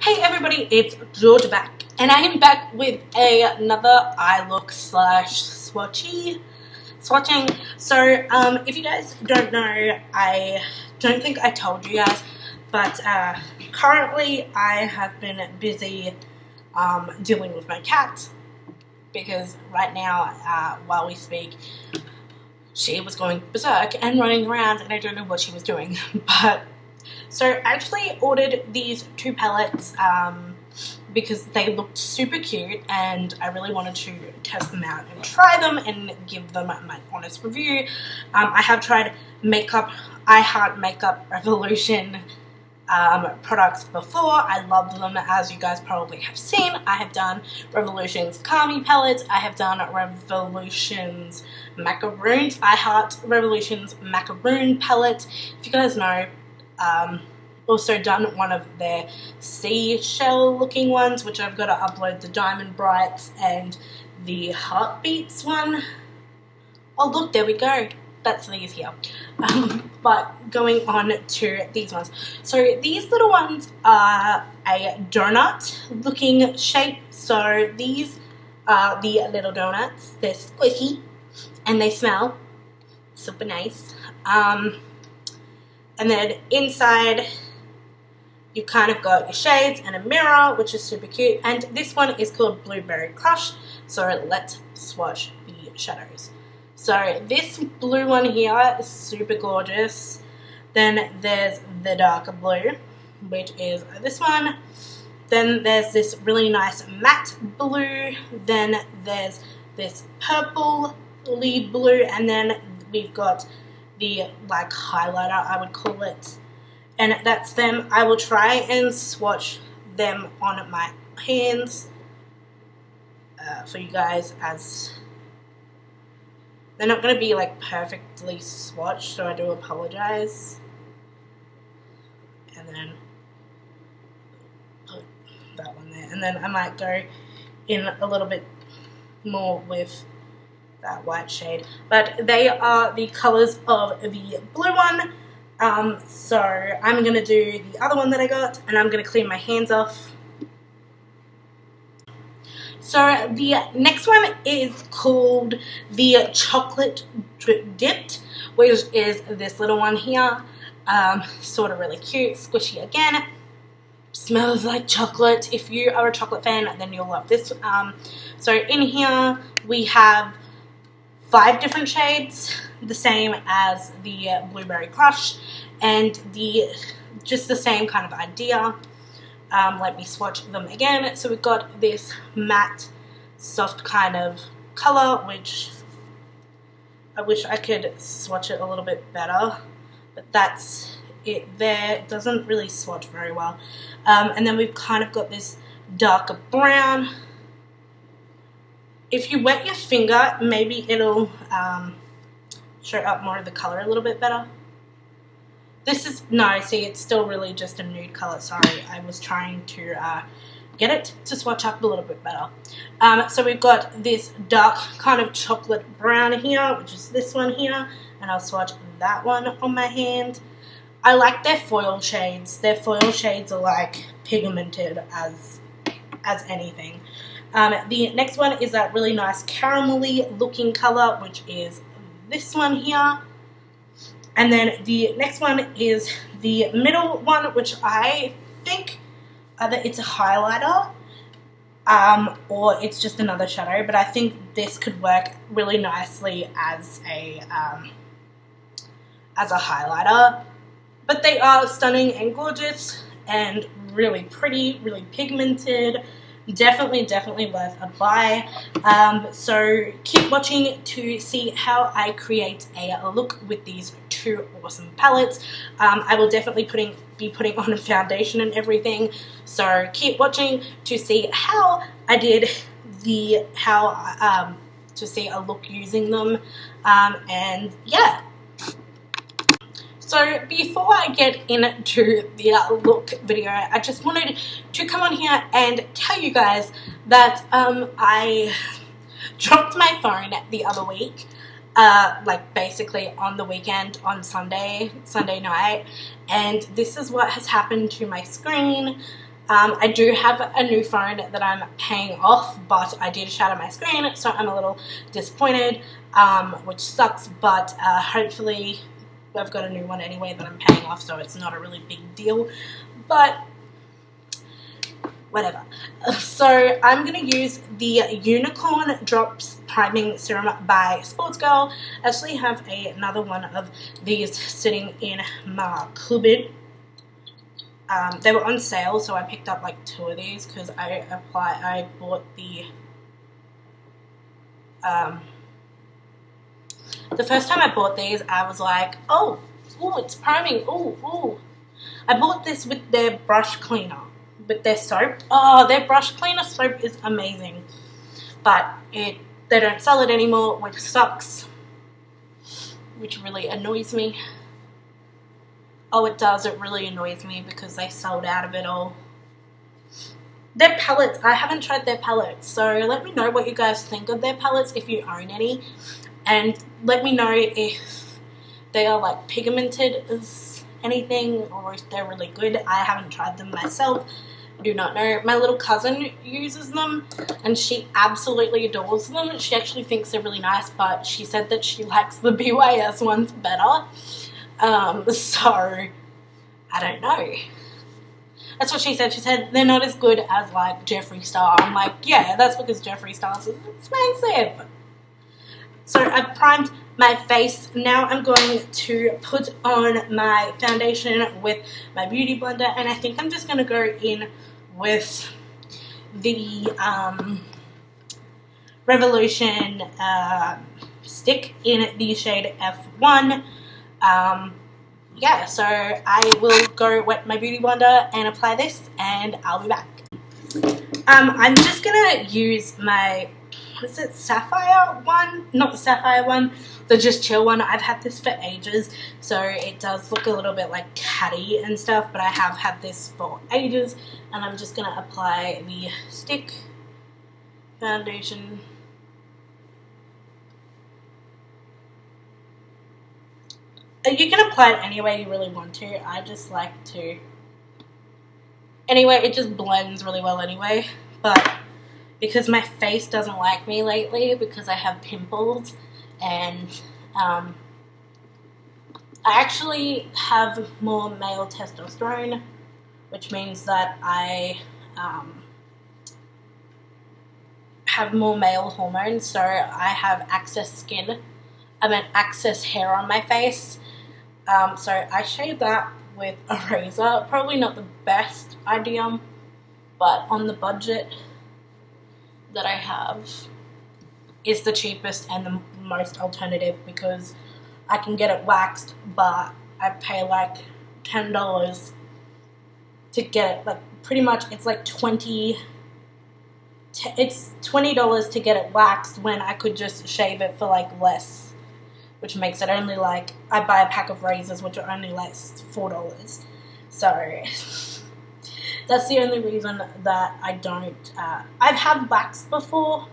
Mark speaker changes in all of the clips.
Speaker 1: Hey everybody, it's George back, and I am back with another eye look slash swatching. So, if you guys don't know, I don't think I told you guys, but currently I have been busy dealing with my cat because right now, while we speak, she was going berserk and running around, and I don't know what she was doing, but. So I actually ordered these two palettes because they looked super cute and I really wanted to test them out and try them and give them my honest review. I have tried I Heart Makeup Revolution products before. I love them, as you guys probably have seen. I have done Revolution's Calming palettes. I have done Revolution's Macaroons. I Heart Revolution's Macaroon palette. If you guys know, also done one of their seashell looking ones, which I've got to upload the Diamond Brights and the Heartbeats one. Oh look, there we go. That's these here. But going on to these ones. So these little ones are a donut looking shape. So these are the little donuts. They're squishy and they smell super nice. And then inside, you kind of got your shades and a mirror, which is super cute. And this one is called Blueberry Crush. So let's swatch the shadows. So this blue one here is super gorgeous. Then there's the darker blue, which is this one. Then there's this really nice matte blue. Then there's this purple lead blue. And then we've got the like highlighter, I would call it, and that's them. I will try and swatch them on my hands for you guys, as they're not going to be like perfectly swatched, so I do apologize. And then put that one there, and then I might go in a little bit more with that white shade, but they are the colors of the blue one. So I'm going to do the other one that I got, and I'm going to clean my hands off. So the next one is called the Chocolate Dipped, which is this little one here. Sort of really cute, squishy again. Smells like chocolate. If you are a chocolate fan, then you'll love this. So in here we have 5 different shades, the same as the Blueberry Crush, and just the same kind of idea. Let me swatch them again. So we've got this matte, soft kind of color, which I wish I could swatch it a little bit better, but that's it there. It doesn't really swatch very well. And then we've kind of got this darker brown. If you wet your finger, maybe it'll show up more of the color a little bit better. This is, no, see, it's still really just a nude color. Sorry, I was trying to get it to swatch up a little bit better. So we've got this dark kind of chocolate brown here, which is this one here, and I'll swatch that one on my hand. I like their foil shades. Their foil shades are like pigmented as anything. The next one is that really nice caramelly looking color, which is this one here. And then the next one is the middle one, which I think either it's a highlighter or it's just another shadow, but I think this could work really nicely as a highlighter. But they are stunning and gorgeous and really pretty, really pigmented. Definitely worth a buy. So keep watching to see how I create a look with these two awesome palettes. I will definitely be putting on a foundation and everything, so keep watching to see how I did to see a look using them. And yeah. So before I get into the look video, I just wanted to come on here and tell you guys that I dropped my phone the other week, like basically on the weekend, on Sunday night, and this is what has happened to my screen. I do have a new phone that I'm paying off, but I did shatter my screen, so I'm a little disappointed, which sucks, but hopefully I've got a new one anyway that I'm paying off, so it's not a really big deal, but whatever. So I'm going to use the Unicorn Drops Priming Serum by Sports Girl. I actually have another one of these sitting in my cupboard. They were on sale, so I picked up like 2 of these because I bought the first time I bought these, I was like, oh, it's priming, oh. I bought this with their brush cleaner, with their soap. Oh, their brush cleaner soap is amazing, but they don't sell it anymore, which sucks, which really annoys me. Oh, it does. It really annoys me because they sold out of it all. Their palettes, I haven't tried their palettes, so let me know what you guys think of their palettes if you own any, and let me know if they are like pigmented as anything or if they're really good. I haven't tried them myself. I do not know. My little cousin uses them and she absolutely adores them. She actually thinks they're really nice, but she said that she likes the BYS ones better. So I don't know. That's what she said. She said they're not as good as like Jeffree Star. I'm like, yeah, that's because Jeffree Star is expensive. So I've primed my face. Now I'm going to put on my foundation with my beauty blender, and I think I'm just going to go in with the Revolution stick in the shade F1. Yeah, so I will go wet my beauty blender and apply this, and I'll be back. I'm just gonna use my, what is it, Sapphire one? Not the Sapphire one, the Just Chill one. I've had this for ages, so it does look a little bit like catty and stuff, but I have had this for ages, and I'm just gonna apply the stick foundation. You can apply it any way you really want to. I just like to. Anyway, it just blends really well anyway. But because my face doesn't like me lately because I have pimples and I actually have more male testosterone, which means that I have more male hormones. So I have excess skin. I mean excess hair on my face. So I shave that with a razor. Probably not the best idea, but on the budget that I have is the cheapest and the most alternative, because I can get it waxed, but I pay like $10 to get it. Like pretty much it's like it's $20 to get it waxed when I could just shave it for like less. Which makes it only like, I buy a pack of razors which are only like $4. So that's the only reason that I don't, I've had wax before,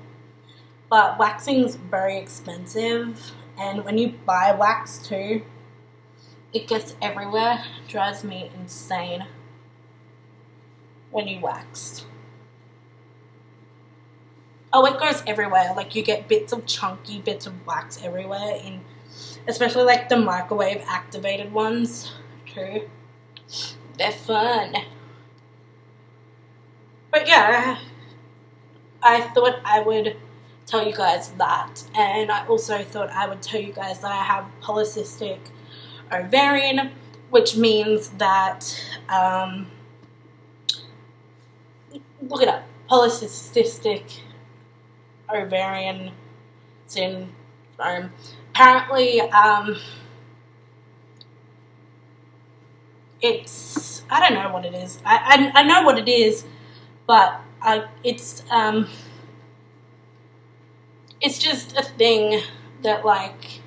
Speaker 1: but waxing's very expensive, and when you buy wax too, it gets everywhere. It drives me insane when you wax. Oh, it goes everywhere. Like you get chunky bits of wax everywhere, especially like the microwave activated ones too. They're fun. But yeah, I thought I would tell you guys that, and I also thought I would tell you guys that I have polycystic ovarian, which means that look it up, polycystic ovarian syndrome. Apparently, it's, I don't know what it is. I know what it is, but it's just a thing that like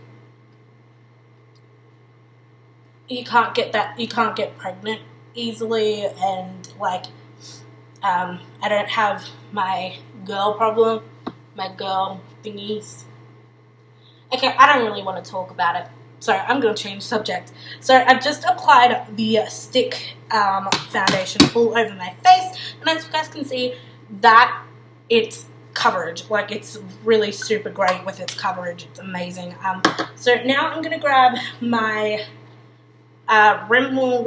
Speaker 1: you can't get pregnant easily, and like I don't have my girl problem, my girl thingies. Okay, I don't really want to talk about it, so I'm going to change subject. So I've just applied the stick foundation all over my face. And as you guys can see, that it's coverage, like it's really super great with its coverage. It's amazing. So now I'm gonna grab my Rimmel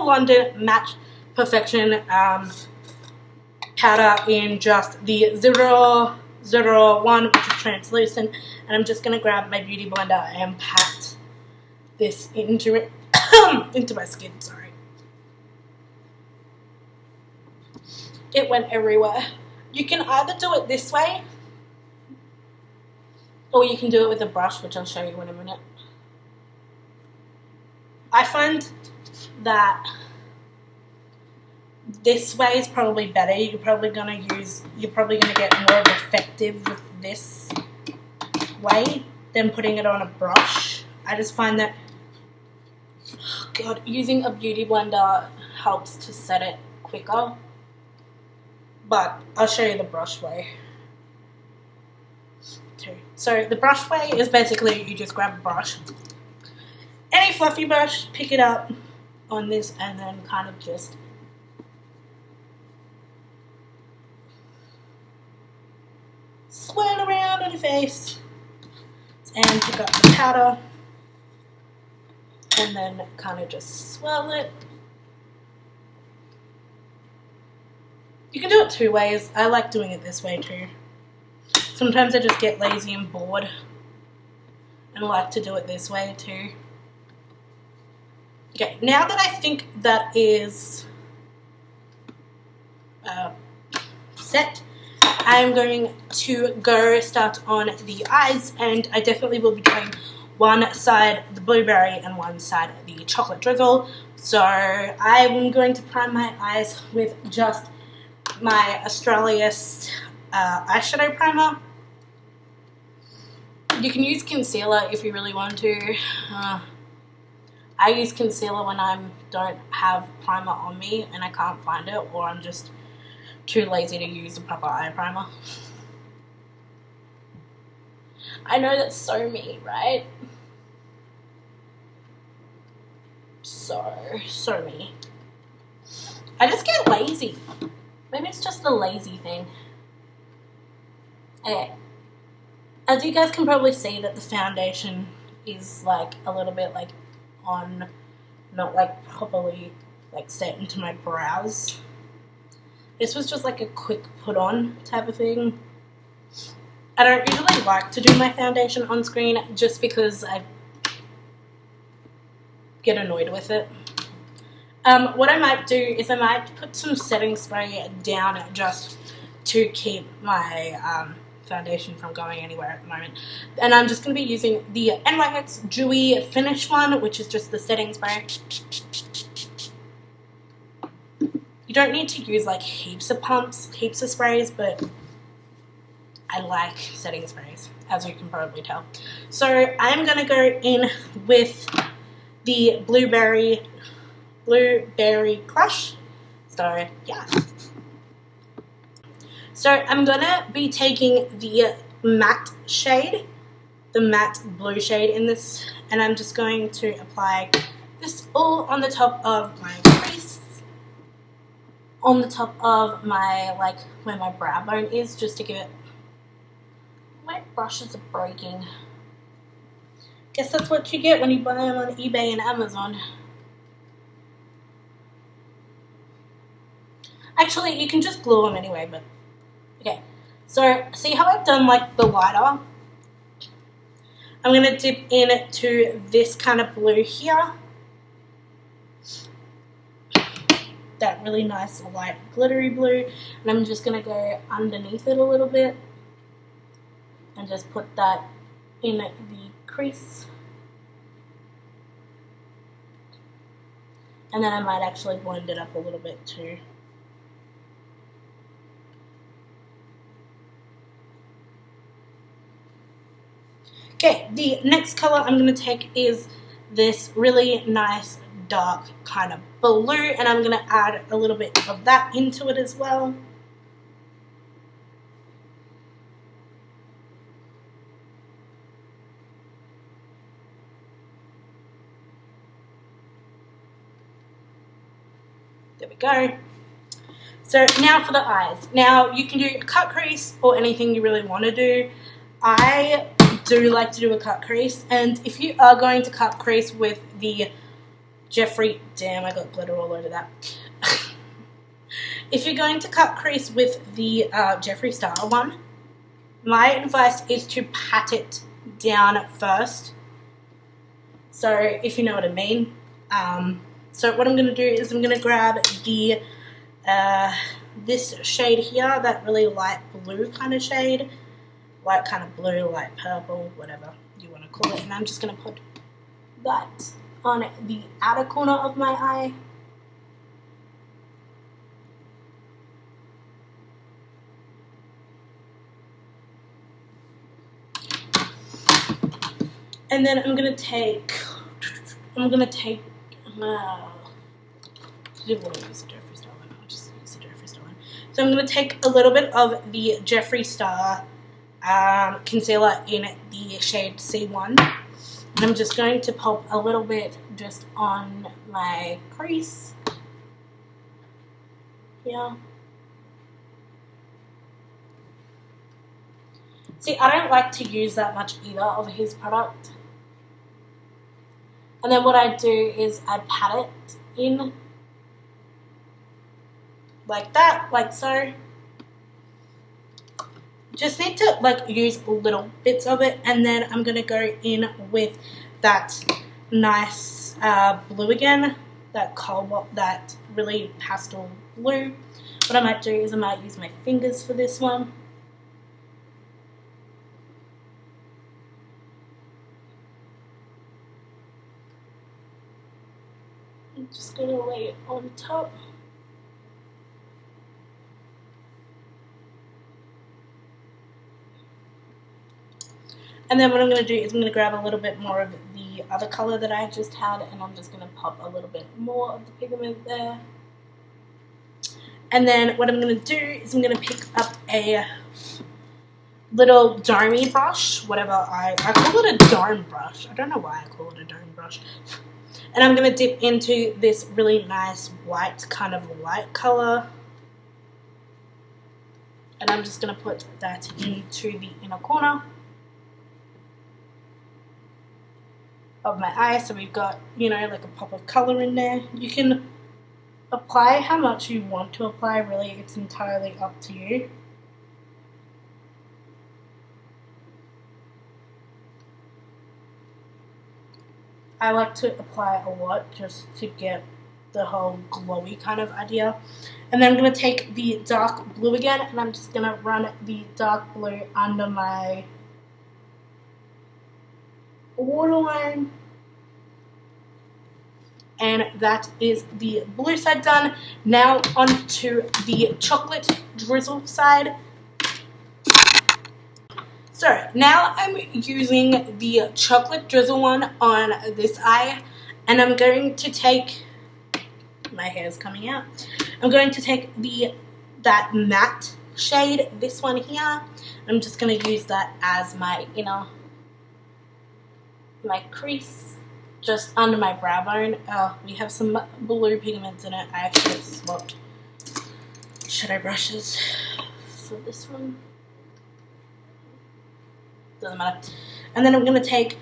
Speaker 1: London Matte Perfection powder in just the 001, which is translucent, and I'm just gonna grab my beauty blender and pat this into it into my skin. Sorry, it went everywhere. You can either do it this way, or you can do it with a brush, which I'll show you in a minute. I find that this way is probably better. You're probably gonna get more effective with this way than putting it on a brush. I just find that, oh God, using a beauty blender helps to set it quicker. But I'll show you the brush way too. So the brush way is basically you just grab a brush, any fluffy brush, pick it up on this, and then kind of just swirl around on your face and pick up the powder and then kind of just swirl it. You can do it two ways. I like doing it this way too. Sometimes I just get lazy and bored and like to do it this way too. Okay, now that I think that is set, I'm going to go start on the eyes, and I definitely will be doing one side the blueberry and one side the chocolate drizzle. So I'm going to prime my eyes with just my Australis eyeshadow primer. You can use concealer if you really want to. I use concealer when I don't have primer on me and I can't find it, or I'm just too lazy to use a proper eye primer. I know that's so me, right? So me. I just get lazy. Maybe it's just a lazy thing. Okay. As you guys can probably see that the foundation is like a little bit like on, not like properly like set into my brows. This was just like a quick put on type of thing. I don't usually like to do my foundation on screen just because I get annoyed with it. What I might do is I might put some setting spray down just to keep my foundation from going anywhere at the moment. And I'm just going to be using the NYX Dewy Finish one, which is just the setting spray. You don't need to use like heaps of sprays, but I like setting sprays, as you can probably tell. So I'm going to go in with the Blueberry Crush. So yeah. So I'm going to be taking the matte shade, the matte blue shade in this, and I'm just going to apply this all on the top of my crease, on the top of my, like, where my brow bone is, just to give it, my brushes are breaking. Guess that's what you get when you buy them on eBay and Amazon. Actually, you can just glue them anyway, but okay. So, see how I've done like the lighter? I'm going to dip into this kind of blue here. That really nice light glittery blue. And I'm just going to go underneath it a little bit. And just put that in the crease. And then I might actually blend it up a little bit too. Okay, the next color I'm going to take is this really nice dark kind of blue, and I'm going to add a little bit of that into it as well. There we go. So now for the eyes. Now you can do a cut crease or anything you really want to do. I do like to do a cut crease, and if you are going to cut crease with the Jeffree, damn, I got glitter all over that. If you're going to cut crease with the Jeffree Star one, my advice is to pat it down first. So if you know what I mean. So what I'm going to do is I'm going to grab the this shade here, that really light blue kind of shade, light kind of blue, light purple, whatever you want to call it, and I'm just going to put that on the outer corner of my eye. And then I'm gonna take. I didn't want to use the Jeffree Star one. I'll just use the Jeffree Star one. So I'm gonna take a little bit of the Jeffree Star concealer in the shade C1, and I'm just going to pop a little bit just on my crease here. See, I don't like to use that much either of his product. And then what I do is I pat it in like that, like so. Just need to like use little bits of it, and then I'm going to go in with that nice blue again, that cobalt, that really pastel blue. What I might do is I might use my fingers for this one. I'm just going to lay it on top. And then what I'm going to do is I'm going to grab a little bit more of the other color that I just had, and I'm just going to pop a little bit more of the pigment there. And then what I'm going to do is I'm going to pick up a little domey brush, whatever I call it a dome brush. I don't know why I call it a dome brush. And I'm going to dip into this really nice white kind of light color. And I'm just going to put that into the inner corner of my eye. So we've got, you know, like a pop of color in there. You can apply how much you want to apply, really. It's entirely up to you. I like to apply a lot just to get the whole glowy kind of idea. And then I'm going to take the dark blue again, and I'm just going to run the dark blue under my waterline. And that is the blue side done. Now onto the chocolate drizzle side. So now I'm using the chocolate drizzle one on this eye, and I'm going to take, my hair's coming out, I'm going to take that matte shade, this one here. I'm just going to use that as my my crease, just under my brow bone. We have some blue pigments in it. I actually swapped shadow brushes for this one. Doesn't matter. And then I'm going to take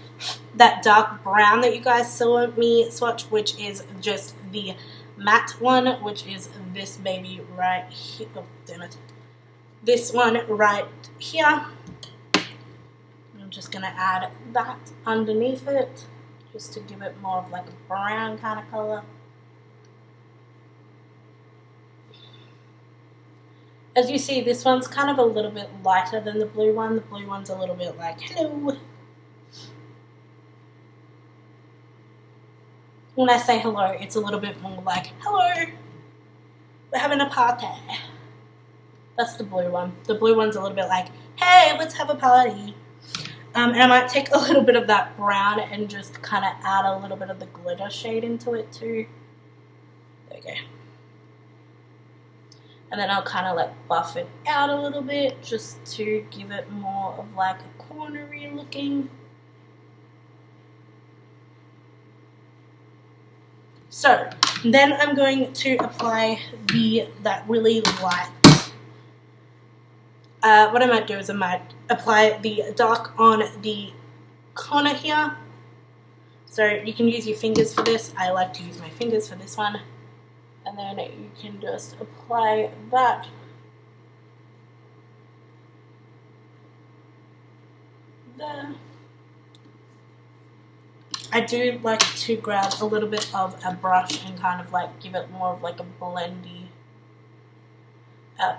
Speaker 1: that dark brown that you guys saw me swatch, which is just the matte one, which is this baby right here. Oh, damn it. This one right here. I'm just going to add that underneath it, just to give it more of like a brown kind of color. As you see, this one's kind of a little bit lighter than the blue one. The blue one's a little bit like, hello. When I say hello, it's a little bit more like, hello, we're having a party. That's the blue one. The blue one's a little bit like, hey, let's have a party. And I might take a little bit of that brown and just kind of add a little bit of the glitter shade into it too. There we go. And then I'll kind of like buff it out a little bit just to give it more of like a cornery looking. So Then I'm going to apply that really light. What I might do is I might apply the dark on the corner here. So you can use your fingers for this. I like to use my fingers for this one. And then you can just apply that. There. I do like to grab a little bit of a brush and kind of like give it more of like a blendy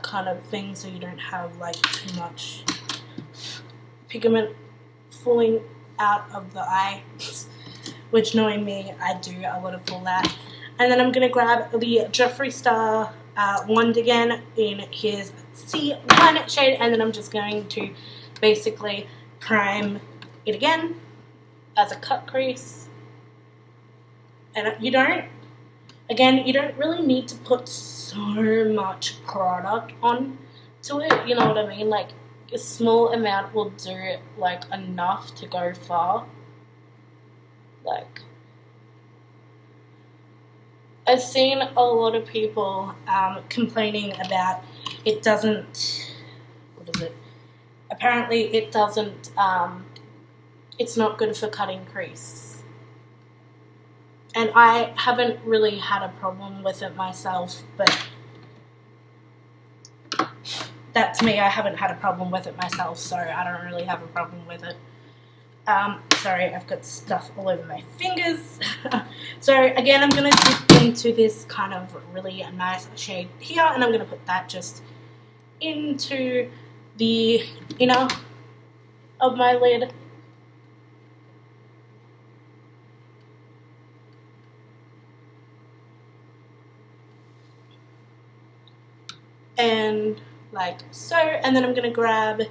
Speaker 1: kind of thing, so you don't have like too much pigment falling out of the eye, which knowing me, I do a lot of that. And then I'm going to grab the Jeffree Star wand again in his C1 shade, and then I'm just going to basically prime it again as a cut crease. And you don't really need to put so much product on to it, you know what I mean? Like a small amount will do like enough to go far. Like I've seen a lot of people complaining about it doesn't, what is it? Apparently it doesn't, it's not good for cutting crease. And I haven't really had a problem with it myself, but that's me. I haven't had a problem with it myself, so I don't really have a problem with it. Sorry, I've got stuff all over my fingers. So again, I'm going to dip into this kind of really nice shade here, and I'm going to put that just into the inner of my lid. And like so, and then I'm going to grab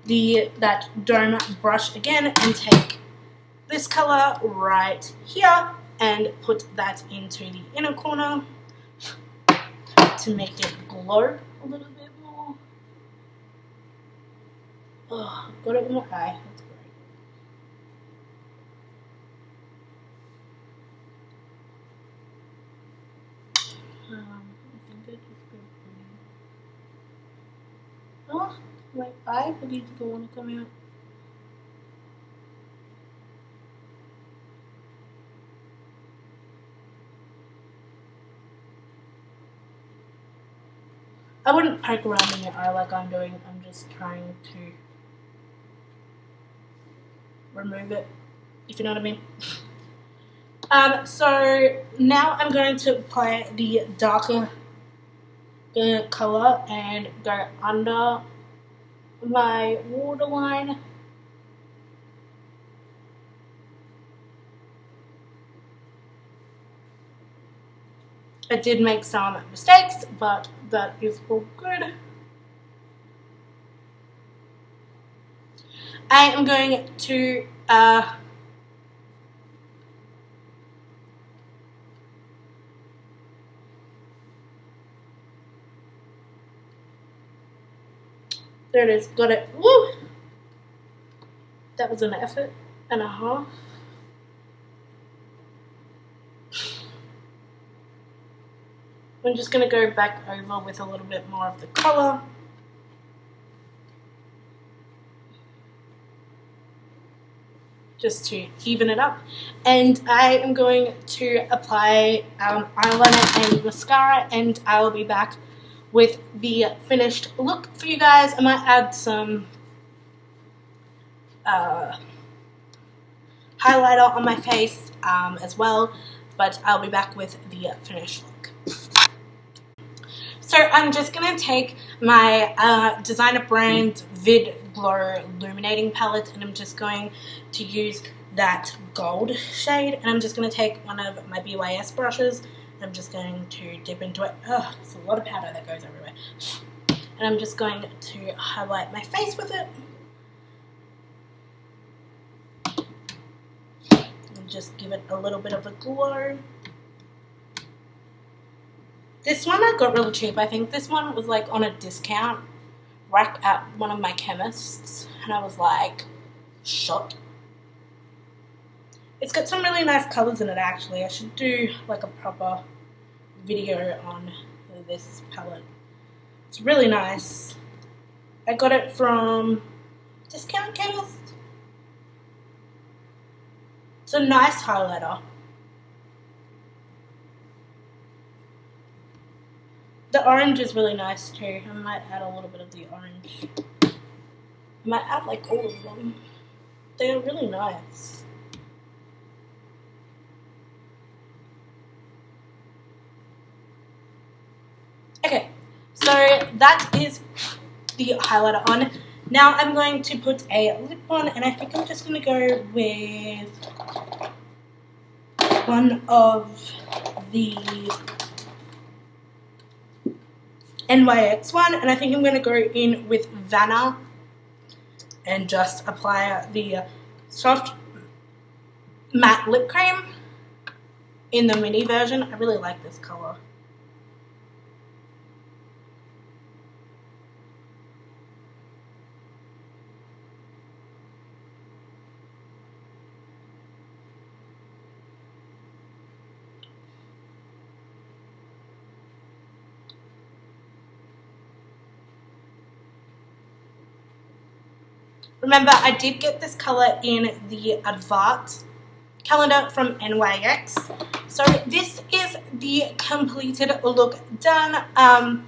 Speaker 1: that dome brush again and take this color right here and put that into the inner corner to make it glow a little bit more. Oh, got it in my eye. That's great. I think I just got oh, my eye bleeds don't want to come out. I wouldn't poke around in your eye like I'm doing. I'm just trying to remove it, if you know what I mean. So now I'm going to apply the darker color and go under my waterline. I did make some mistakes, but that is all good. I am going to there it is, got it. Woo! That was an effort and a half. I'm just going to go back over with a little bit more of the color. Just to even it up. And I am going to apply eyeliner and mascara, and I will be back with the finished look for you guys. I might add some highlighter on my face as well, but I'll be back with the finished look. So I'm just going to take my designer brand Vid Glow Illuminating Palette, and I'm just going to use that gold shade, and I'm just going to take one of my BYS brushes, and I'm just going to dip into it. Oh, it's a lot of powder that goes everywhere. And I'm just going to highlight my face with it. And just give it a little bit of a glow. This one I got really cheap. I think this one was like on a discount rack at one of my chemists, and I was like, shot. It's got some really nice colours in it actually. I should do like a proper video on this palette. It's really nice. I got it from Discount Chemist. It's a nice highlighter. The orange is really nice too. I might add a little bit of the orange. I might add like all of them. They are really nice. Okay, so that is the highlighter on. Now I'm going to put a lip on, and I think I'm just going to go with one of the NYX one, and I think I'm going to go in with Vanna and just apply the soft matte lip cream in the mini version. I really like this color. Remember, I did get this color in the Advance calendar from NYX. So this is the completed look done. I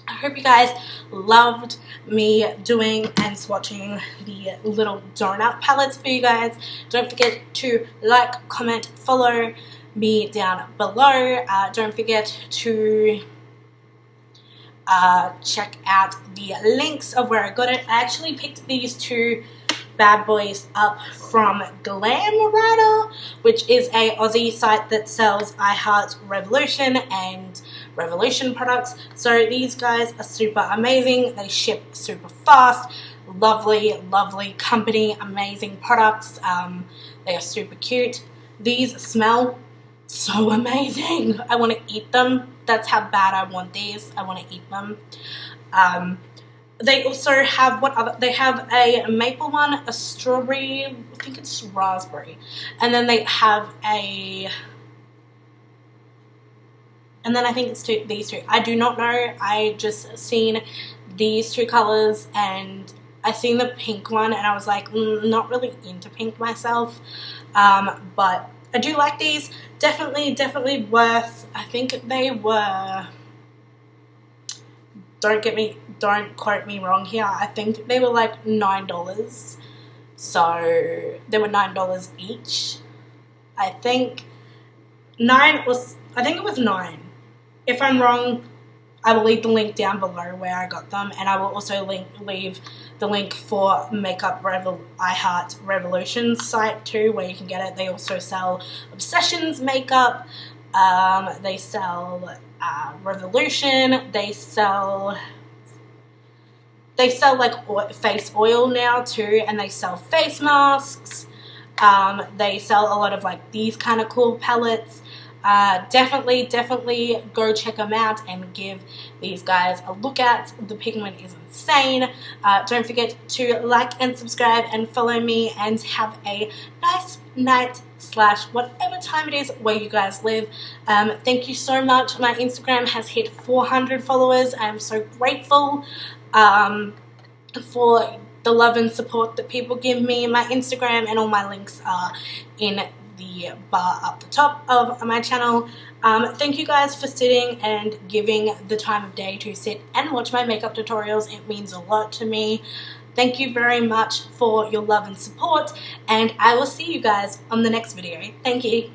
Speaker 1: hope you guys loved me doing and swatching the little donut palettes for you guys. Don't forget to like, comment, follow me down below. Don't forget to check out the links of where I got it. I actually picked these two bad boys up from Glam Rider, which is a Aussie site that sells I Heart Revolution and Revolution products. So these guys are super amazing. They ship super fast. Lovely, lovely company. Amazing products. They are super cute. These smell so amazing. I want to eat them. That's how bad I want these. I want to eat them. They also have they have a maple one, a strawberry, I think it's raspberry, and then they have and then I think it's these two. I do not know. I just seen these two colors, and I seen the pink one, and I was like, not really into pink myself, but I do like these. Definitely worth. I think they were. Don't quote me wrong here. I think they were like $9. So they were $9 each. I think it was 9. If I'm wrong, I will leave the link down below where I got them, and I will also leave the link for I Heart Revolution site too, where you can get it. They also sell Obsessions makeup. They sell Revolution. They sell like face oil now too, and they sell face masks. They sell a lot of like these kind of cool palettes. Definitely go check them out and give these guys a look at. The pigment is insane. Don't forget to like and subscribe and follow me, and have a nice night / whatever time it is where you guys live. Thank you so much. My Instagram has hit 400 followers. I am so grateful for the love and support that people give me. My Instagram and all my links are in the bar up the top of my channel. Thank you guys for sitting and giving the time of day to sit and watch my makeup tutorials. It means a lot to me. Thank you very much for your love and support, and I will see you guys on the next video. Thank you.